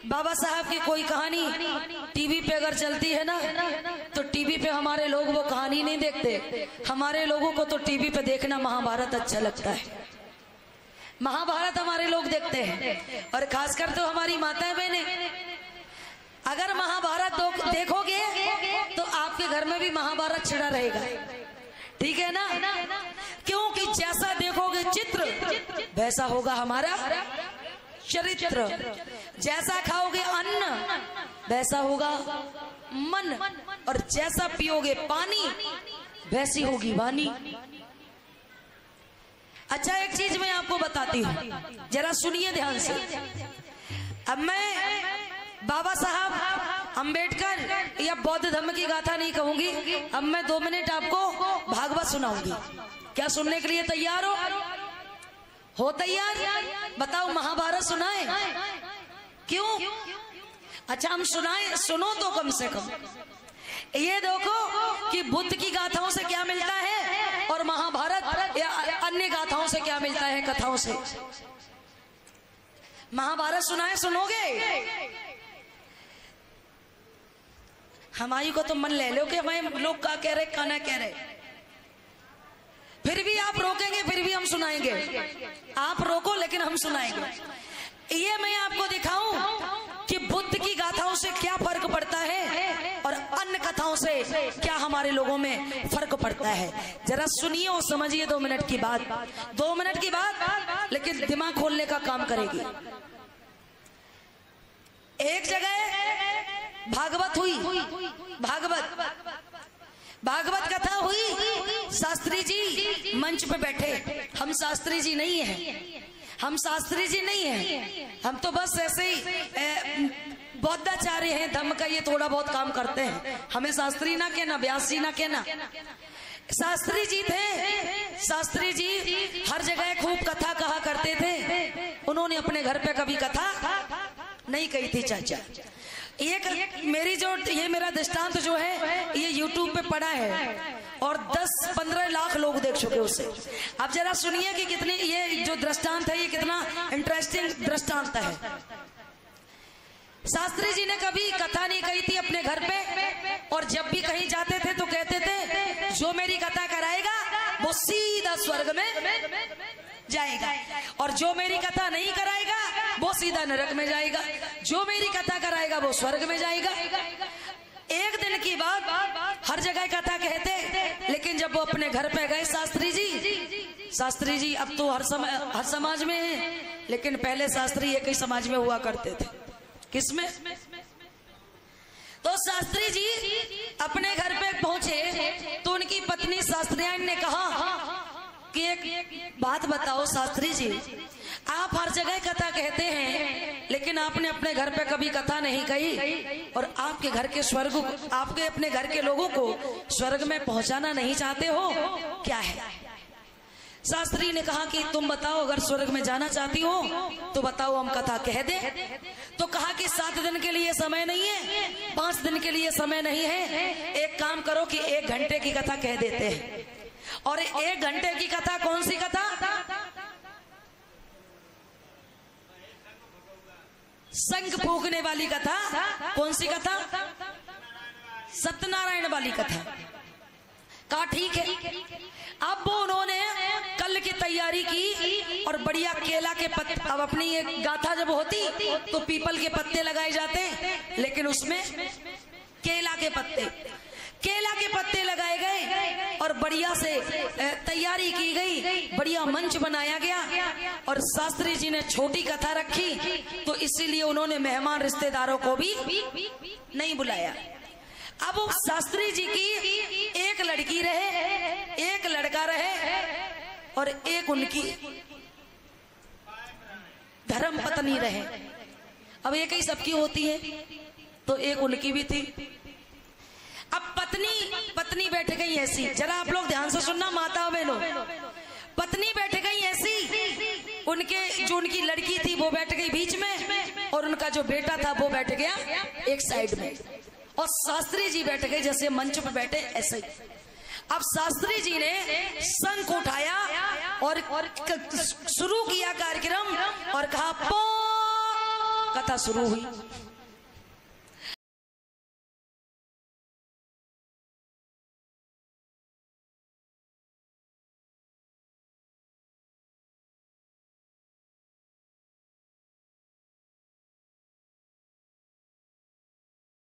बाबा साहब की कोई कहानी टीवी पे अगर चलती है ना, तो टीवी पे हमारे लोग वो कहानी नहीं देखते। हमारे लोगों को तो टीवी पे देखना महाभारत अच्छा लगता है। महाभारत हमारे लोग देखते हैं, और खासकर तो हमारी माताएं बहनें। अगर महाभारत देखोगे तो आपके घर में भी महाभारत छिड़ा रहेगा, ठीक है ना? क्योंकि जैसा देखोगे चित्र वैसा होगा हमारा चरित्र, जैसा खाओगे अन्न वैसा होगा मन, और जैसा पियोगे पानी वैसी होगी वाणी। अच्छा, एक चीज मैं आपको बताती हूँ, जरा सुनिए ध्यान से। अब मैं बाबा साहब अंबेडकर या बौद्ध धर्म की गाथा नहीं कहूंगी। अब मैं 2 मिनट आपको भागवत सुनाऊंगी। क्या सुनने के लिए तैयार हो तैयार? बताओ, महाभारत सुनाए? क्यों? अच्छा, हम सुनाए, सुनो तो कम से कम। ये देखो कि बुद्ध की गाथाओं से क्या मिलता है और महाभारत या अन्य गाथाओं से क्या मिलता है, कथाओं से। महाभारत सुनाए, सुनोगे? हमारी को तो मन ले लो कि हमें लोग क्या कह रहे, खाना कह रहे, फिर भी आप रोकेंगे, फिर भी हम सुनाएंगे। आप रोको लेकिन हम सुनाएंगे। ये मैं आपको दिखाऊं कि बुद्ध की गाथाओं से क्या फर्क पड़ता है और अन्य कथाओं से क्या हमारे लोगों में फर्क पड़ता है। जरा सुनिए और समझिए। 2 मिनट की बात, 2 मिनट की बात, लेकिन दिमाग खोलने का काम करेगी। एक जगह भागवत हुई, भागवत कथा हुई। शास्त्री जी मंच पे बैठे। हम शास्त्री जी नहीं हैं, हम शास्त्री जी नहीं हैं, हम तो बस ऐसे ही बौद्धाचार्य हैं, धम्म का ये थोड़ा बहुत काम करते हैं। हमें शास्त्री ना कहना, व्यास जी ना कहना। शास्त्री जी थे। शास्त्री जी हर जगह खूब कथा कहा करते थे। उन्होंने अपने घर पे कभी कथा नहीं कही थी। चाचा, ये मेरा दृष्टांत जो है ये YouTube पे पड़ा है और 10-15 लाख लोग देख चुके उसे। अब जरा सुनिए कि कितने ये जो दृष्टांत है ये कितना इंटरेस्टिंग दृष्टांत है। शास्त्री जी ने कभी कथा नहीं कही थी अपने घर पे, और जब भी कहीं जाते थे तो कहते थे जो मेरी कथा कराएगा वो सीधा स्वर्ग में जाएगा, और जो मेरी कथा नहीं कराएगा वो सीधा नरक में जाएगा। जो मेरी कथा कराएगा वो स्वर्ग में जाएगा। एक दिन की बात, हर जगह कथा कहते, लेकिन जब वो अपने घर पे गए शास्त्री जी अब तो हर समाज में है, लेकिन पहले शास्त्री एक ही समाज में हुआ करते थे। किसमें? तो शास्त्री जी अपने घर पे पहुंचे तो उनकी पत्नी शास्त्रियायन ने कहा कि एक बात बताओ शास्त्री जी, आप हर जगह कथा कहते हैं लेकिन आपने अपने घर पे कभी कथा नहीं कही, और आपके अपने घर के लोगों को स्वर्ग में पहुंचाना नहीं चाहते हो, क्या है? शास्त्री ने कहा कि तुम बताओ, अगर स्वर्ग में जाना चाहती हो तो बताओ, हम कथा कह दे। तो कहा कि 7 दिन के लिए समय नहीं है, 5 दिन के लिए समय नहीं है, एक काम करो कि 1 घंटे की कथा कह देते हैं। और 1 घंटे की कथा, कौन सी कथा? शंख फूंकने वाली कथा। कौन सी कथा? सत्यनारायण वाली कथा। कहा ठीक है। अब वो उन्होंने कल की तैयारी की और बढ़िया केला के पत्ते, अब अपनी ये गाथा जब होती तो पीपल के पत्ते लगाए जाते, लेकिन उसमें केला के पत्ते लगाए गए और बढ़िया से तैयारी की गई, बढ़िया मंच बनाया गया। और शास्त्री जी ने छोटी कथा रखी, तो इसीलिए उन्होंने मेहमान रिश्तेदारों को भी नहीं बुलाया। अब शास्त्री जी की एक लड़की रहे, एक लड़का रहे, और एक उनकी धर्म पत्नी रहे। अब एक ही सबकी होती है, तो एक उनकी भी थी। अब पत्नी बैठ गई ऐसी, जरा आप लोग ध्यान से सुनना माता बहनों, पत्नी बैठ गई ऐसी, उनकी लड़की थी वो बैठ गई बीच में, और उनका जो बेटा था वो बैठ गया एक साइड में, और शास्त्री जी बैठ गए जैसे मंच पर बैठे ऐसे ही। अब शास्त्री जी ने शंख उठाया और शुरू किया कार्यक्रम और कहा कथा शुरू हुई।